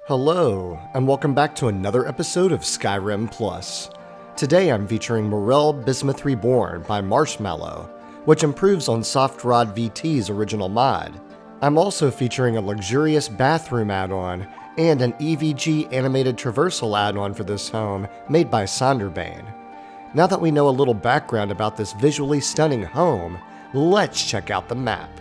Hello, and welcome back to another episode of Skyrim Plus. Today I'm featuring Mirele Bismath Reborn by Marshmallow, which improves on Soft Rod VT's original mod. I'm also featuring a luxurious bathroom add-on and an EVG animated traversal add-on for this home made by Sonderbane. Now that we know a little background about this visually stunning home, let's check out the map.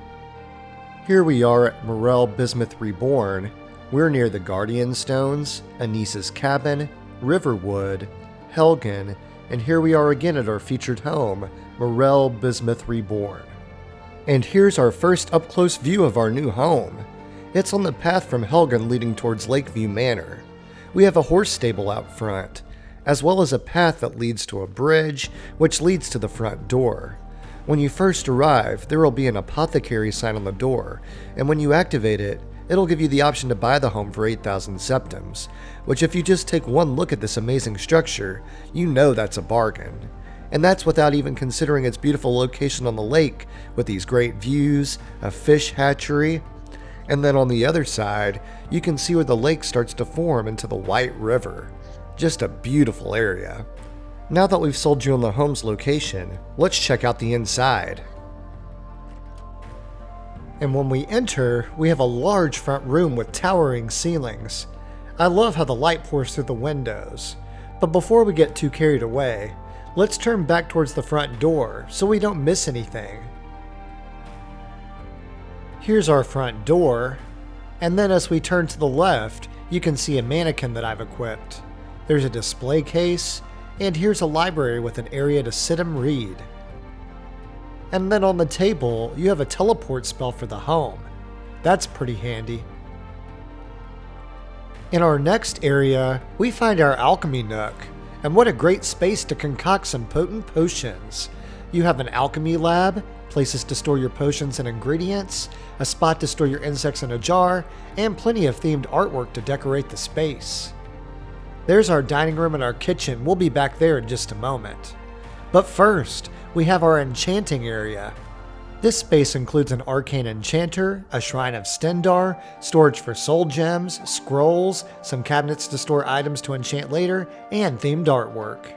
Here we are at Mirele Bismath Reborn. We're near the Guardian Stones, Anissa's Cabin, Riverwood, Helgen, and here we are again at our featured home, Mirele Bismath Reborn. And here's our first up-close view of our new home. It's on the path from Helgen leading towards Lakeview Manor. We have a horse stable out front, as well as a path that leads to a bridge, which leads to the front door. When you first arrive, there will be an apothecary sign on the door, and when you activate it, it'll give you the option to buy the home for 8,000 septims, which if you just take one look at this amazing structure, you know that's a bargain. And that's without even considering its beautiful location on the lake with these great views, a fish hatchery, and then on the other side, you can see where the lake starts to form into the White River. Just a beautiful area. Now that we've sold you on the home's location, let's check out the inside. And when we enter, we have a large front room with towering ceilings. I love how the light pours through the windows. But before we get too carried away, let's turn back towards the front door so we don't miss anything. Here's our front door, and then as we turn to the left, you can see a mannequin that I've equipped. There's a display case, and here's a library with an area to sit and read. And then on the table, you have a teleport spell for the home. That's pretty handy. In our next area, we find our alchemy nook, and what a great space to concoct some potent potions. You have an alchemy lab, places to store your potions and ingredients, a spot to store your insects in a jar, and plenty of themed artwork to decorate the space. There's our dining room and our kitchen. We'll be back there in just a moment. But first, we have our enchanting area. This space includes an arcane enchanter, a shrine of Stendarr, storage for soul gems, scrolls, some cabinets to store items to enchant later, and themed artwork.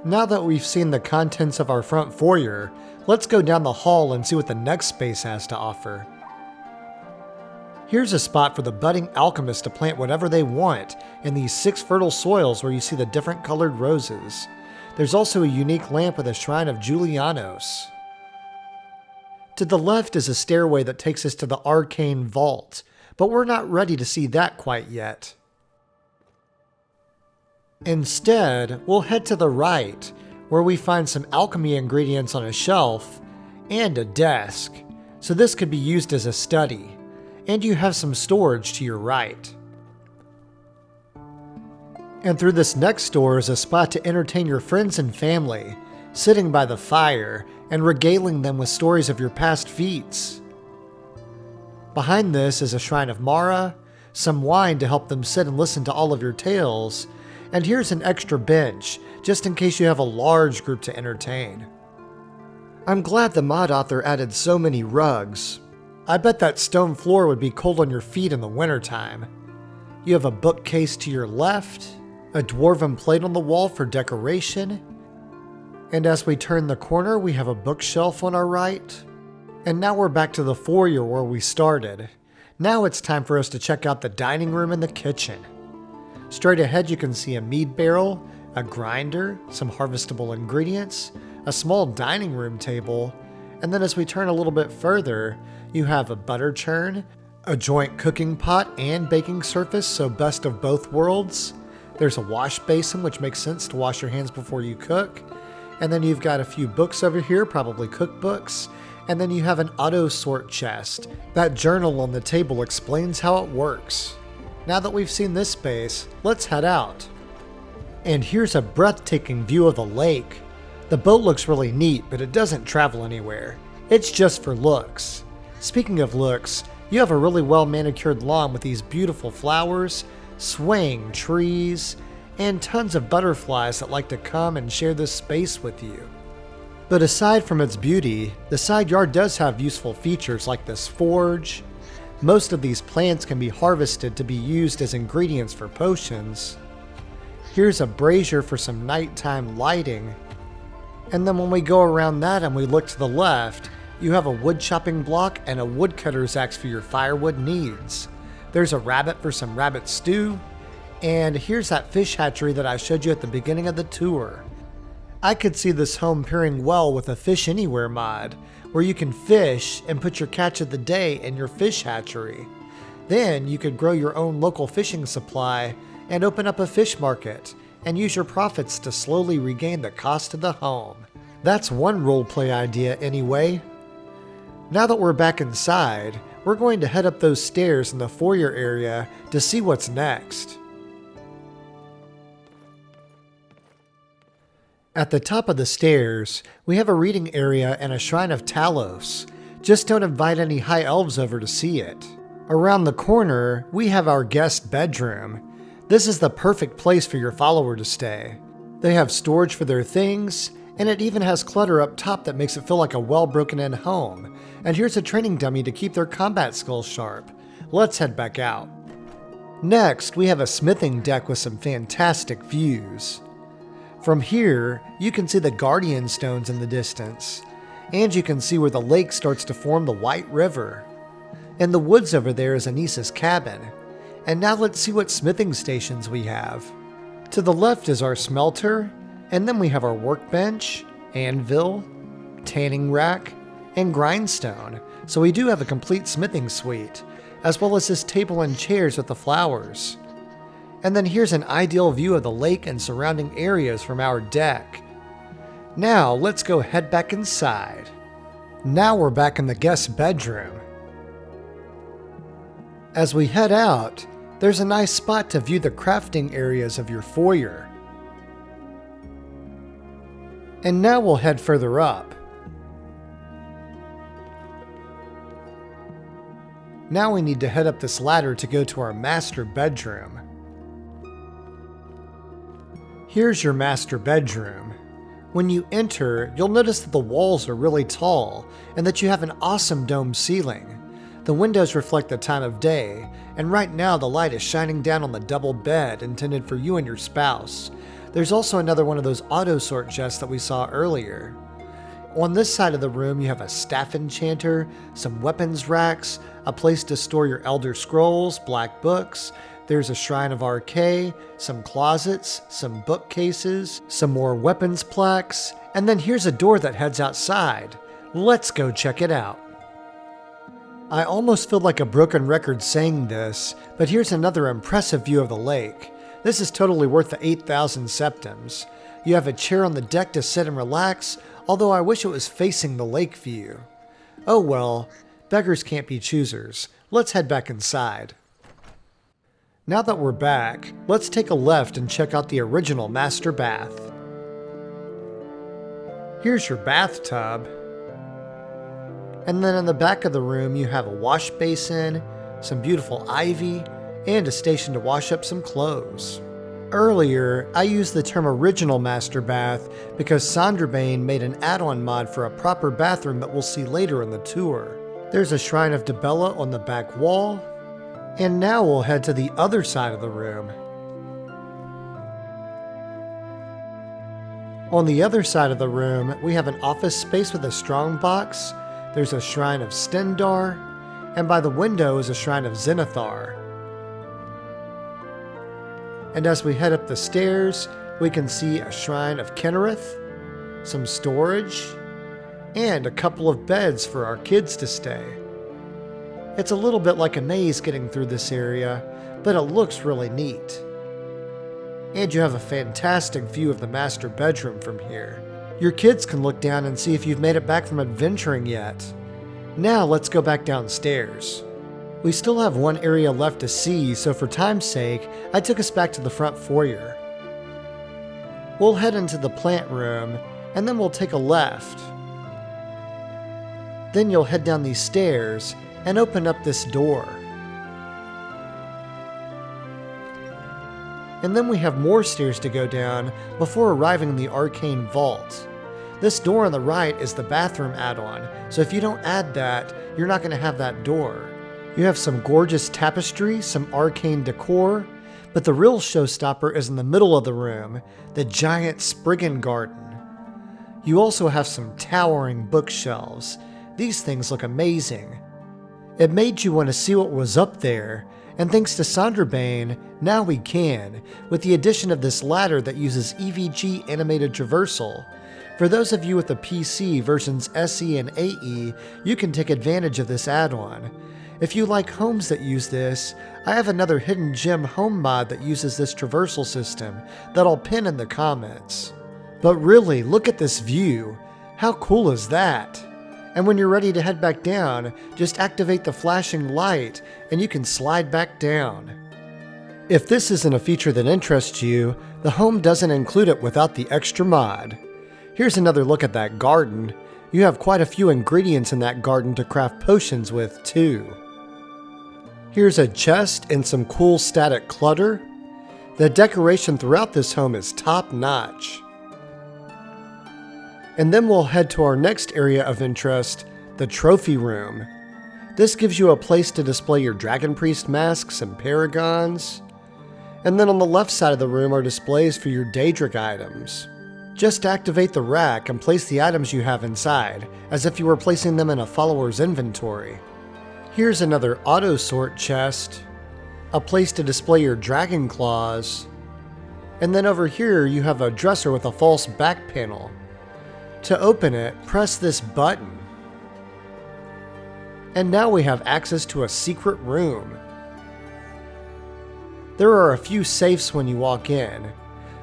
Now that we've seen the contents of our front foyer, let's go down the hall and see what the next space has to offer. Here's a spot for the budding alchemist to plant whatever they want in these 6 fertile soils where you see the different colored roses. There's also a unique lamp with a shrine of Julianos. To the left is a stairway that takes us to the Arcane vault, but we're not ready to see that quite yet. Instead, we'll head to the right, where we find some alchemy ingredients on a shelf and a desk, so this could be used as a study, and you have some storage to your right. And through this next door is a spot to entertain your friends and family, sitting by the fire and regaling them with stories of your past feats. Behind this is a shrine of Mara, some wine to help them sit and listen to all of your tales, and here's an extra bench, just in case you have a large group to entertain. I'm glad the mod author added so many rugs. I bet that stone floor would be cold on your feet in the wintertime. You have a bookcase to your left, a dwarven plate on the wall for decoration, and as we turn the corner we have a bookshelf on our right. And now we're back to the foyer where we started. Now it's time for us to check out the dining room and the kitchen. Straight ahead you can see a mead barrel, a grinder, some harvestable ingredients, a small dining room table, and then as we turn a little bit further, you have a butter churn, a joint cooking pot and baking surface, so best of both worlds. There's a wash basin, which makes sense to wash your hands before you cook. And then you've got a few books over here, probably cookbooks. And then you have an autosort chest. That journal on the table explains how it works. Now that we've seen this space, let's head out. And here's a breathtaking view of the lake. The boat looks really neat, but it doesn't travel anywhere. It's just for looks. Speaking of looks, you have a really well manicured lawn with these beautiful flowers, swaying trees, and tons of butterflies that like to come and share this space with you. But aside from its beauty, the side yard does have useful features like this forge, Most of these plants can be harvested to be used as ingredients for potions. Here's a brazier for some nighttime lighting. And then when we go around that and we look to the left, you have a wood chopping block and a woodcutter's axe for your firewood needs. There's a rabbit for some rabbit stew. And here's that fish hatchery that I showed you at the beginning of the tour. I could see this home pairing well with a Fish Anywhere mod, where you can fish and put your catch of the day in your fish hatchery. Then you could grow your own local fishing supply and open up a fish market and use your profits to slowly regain the cost of the home. That's one roleplay idea anyway. Now that we're back inside, we're going to head up those stairs in the foyer area to see what's next. At the top of the stairs, we have a reading area and a shrine of Talos. Just don't invite any high elves over to see it. Around the corner, we have our guest bedroom. This is the perfect place for your follower to stay. They have storage for their things, and it even has clutter up top that makes it feel like a well broken in home. And here's a training dummy to keep their combat skills sharp. Let's head back out. Next, we have a smithing deck with some fantastic views. From here, you can see the guardian stones in the distance, and you can see where the lake starts to form the White River. In the woods over there is Anissa's cabin. And now let's see what smithing stations we have. To the left is our smelter, and then we have our workbench, anvil, tanning rack, and grindstone. So we do have a complete smithing suite, as well as this table and chairs with the flowers. And then here's an ideal view of the lake and surrounding areas from our deck. Now let's go head back inside. Now we're back in the guest bedroom. As we head out, there's a nice spot to view the crafting areas of your foyer. And now we'll head further up. Now we need to head up this ladder to go to our master bedroom. Here's your master bedroom. When you enter, you'll notice that the walls are really tall and that you have an awesome domed ceiling. The windows reflect the time of day, and right now the light is shining down on the double bed intended for you and your spouse. There's also another one of those autosort chests that we saw earlier. On this side of the room, you have a staff enchanter, some weapons racks, a place to store your elder scrolls, black books. There's a shrine of Arcane, some closets, some bookcases, some more weapons plaques, and then here's a door that heads outside. Let's go check it out. I almost feel like a broken record saying this, but here's another impressive view of the lake. This is totally worth the 8,000 septims. You have a chair on the deck to sit and relax, although I wish it was facing the lake view. Oh well, beggars can't be choosers. Let's head back inside. Now that we're back, let's take a left and check out the original master bath. Here's your bathtub. And then in the back of the room you have a wash basin, some beautiful ivy, and a station to wash up some clothes. Earlier, I used the term original master bath because Sandrabane made an add-on mod for a proper bathroom that we'll see later in the tour. There's a shrine of Dibella on the back wall. And now we'll head to the other side of the room. On the other side of the room, we have an office space with a strong box. There's a shrine of Stendar, and by the window is a shrine of Zenithar. And as we head up the stairs, we can see a shrine of Kennerith, some storage, and a couple of beds for our kids to stay. It's a little bit like a maze getting through this area, but it looks really neat. And you have a fantastic view of the master bedroom from here. Your kids can look down and see if you've made it back from adventuring yet. Now let's go back downstairs. We still have one area left to see, so for time's sake, I took us back to the front foyer. We'll head into the plant room, and then we'll take a left. Then you'll head down these stairs and open up this door. And then we have more stairs to go down before arriving in the Arcane Vault. This door on the right is the bathroom add-on, so if you don't add that, you're not going to have that door. You have some gorgeous tapestry, some arcane decor, but the real showstopper is in the middle of the room, the giant Spriggan garden. You also have some towering bookshelves. These things look amazing. It made you want to see what was up there, and thanks to Sandra Bain, now we can, with the addition of this ladder that uses EVG animated traversal. For those of you with the PC versions SE and AE, you can take advantage of this add-on. If you like homes that use this, I have another hidden gem home mod that uses this traversal system that I'll pin in the comments. But really, look at this view. How cool is that? And when you're ready to head back down, just activate the flashing light and you can slide back down. If this isn't a feature that interests you, the home doesn't include it without the extra mod. Here's another look at that garden. You have quite a few ingredients in that garden to craft potions with too. Here's a chest and some cool static clutter. The decoration throughout this home is top notch. And then we'll head to our next area of interest, the trophy room. This gives you a place to display your dragon priest masks and paragons. And then on the left side of the room are displays for your Daedric items. Just activate the rack and place the items you have inside, as if you were placing them in a follower's inventory. Here's another autosort chest, a place to display your dragon claws, and then over here you have a dresser with a false back panel. To open it, press this button. And now we have access to a secret room. There are a few safes when you walk in.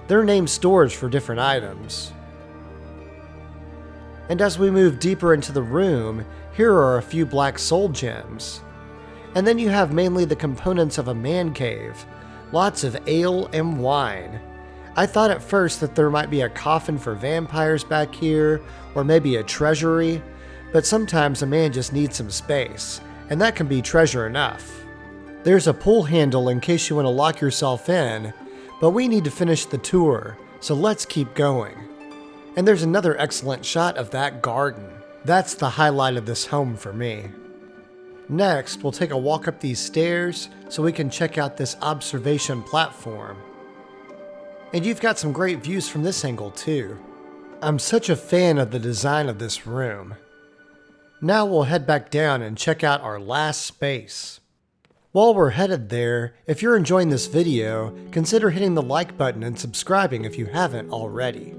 They're named storage for different items. And as we move deeper into the room, here are a few black soul gems. And then you have mainly the components of a man cave, lots of ale and wine. I thought at first that there might be a coffin for vampires back here, or maybe a treasury, but sometimes a man just needs some space, and that can be treasure enough. There's a pull handle in case you want to lock yourself in, but we need to finish the tour, so let's keep going. And there's another excellent shot of that garden. That's the highlight of this home for me. Next, we'll take a walk up these stairs so we can check out this observation platform. And you've got some great views from this angle too. I'm such a fan of the design of this room. Now we'll head back down and check out our last space. While we're headed there, if you're enjoying this video, consider hitting the like button and subscribing if you haven't already.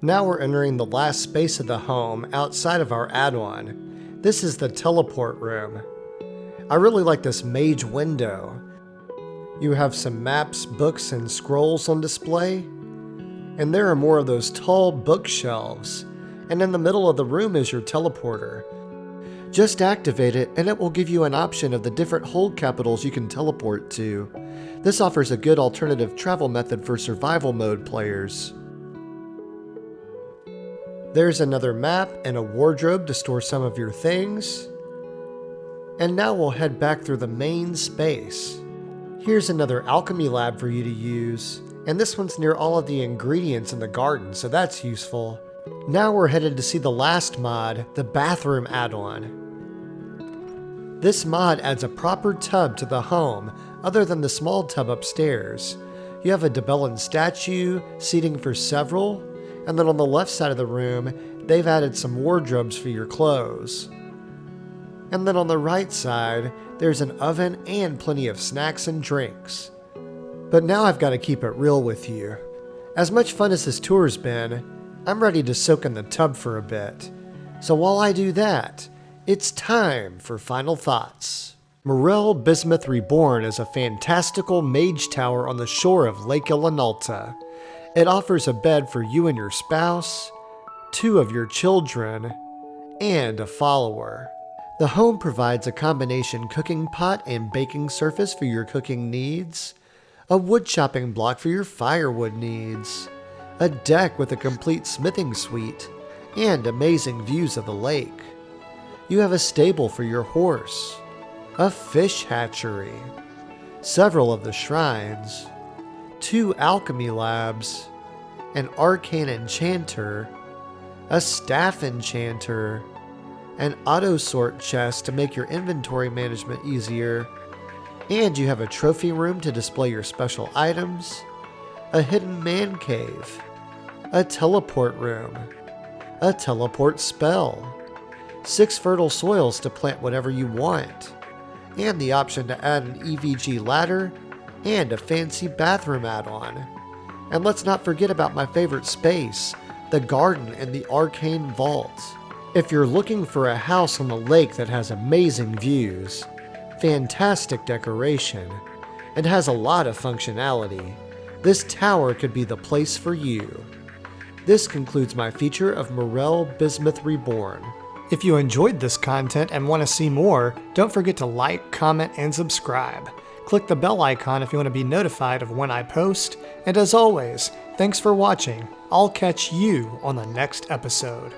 Now we're entering the last space of the home outside of our add-on. This is the teleport room. I really like this mage window. You have some maps, books, and scrolls on display. And there are more of those tall bookshelves. And in the middle of the room is your teleporter. Just activate it and it will give you an option of the different hold capitals you can teleport to. This offers a good alternative travel method for survival mode players. There's another map and a wardrobe to store some of your things. And now we'll head back through the main space. Here's another alchemy lab for you to use, and this one's near all of the ingredients in the garden, so that's useful. Now we're headed to see the last mod, the bathroom add-on. This mod adds a proper tub to the home, other than the small tub upstairs. You have a Debellan statue, seating for several, and then on the left side of the room, they've added some wardrobes for your clothes. And then on the right side, there's an oven and plenty of snacks and drinks. But now I've got to keep it real with you. As much fun as this tour's been, I'm ready to soak in the tub for a bit. So while I do that, it's time for final thoughts. Mirele Bismath Reborn is a fantastical mage tower on the shore of Lake Ilinalta. It offers a bed for you and your spouse, 2 of your children, and a follower. The home provides a combination cooking pot and baking surface for your cooking needs, a wood chopping block for your firewood needs, a deck with a complete smithing suite, and amazing views of the lake. You have a stable for your horse, a fish hatchery, several of the shrines, 2 alchemy labs, an arcane enchanter, a staff enchanter, an autosort chest to make your inventory management easier, and you have a trophy room to display your special items, a hidden man cave, a teleport room, a teleport spell, 6 fertile soils to plant whatever you want, and the option to add an EVG ladder and a fancy bathroom add-on. And let's not forget about my favorite space, the garden in the Arcane vault. If you're looking for a house on the lake that has amazing views, fantastic decoration, and has a lot of functionality, this tower could be the place for you. This concludes my feature of Mirele Bismath Reborn. If you enjoyed this content and want to see more, don't forget to like, comment, and subscribe. Click the bell icon if you want to be notified of when I post, and as always, thanks for watching. I'll catch you on the next episode.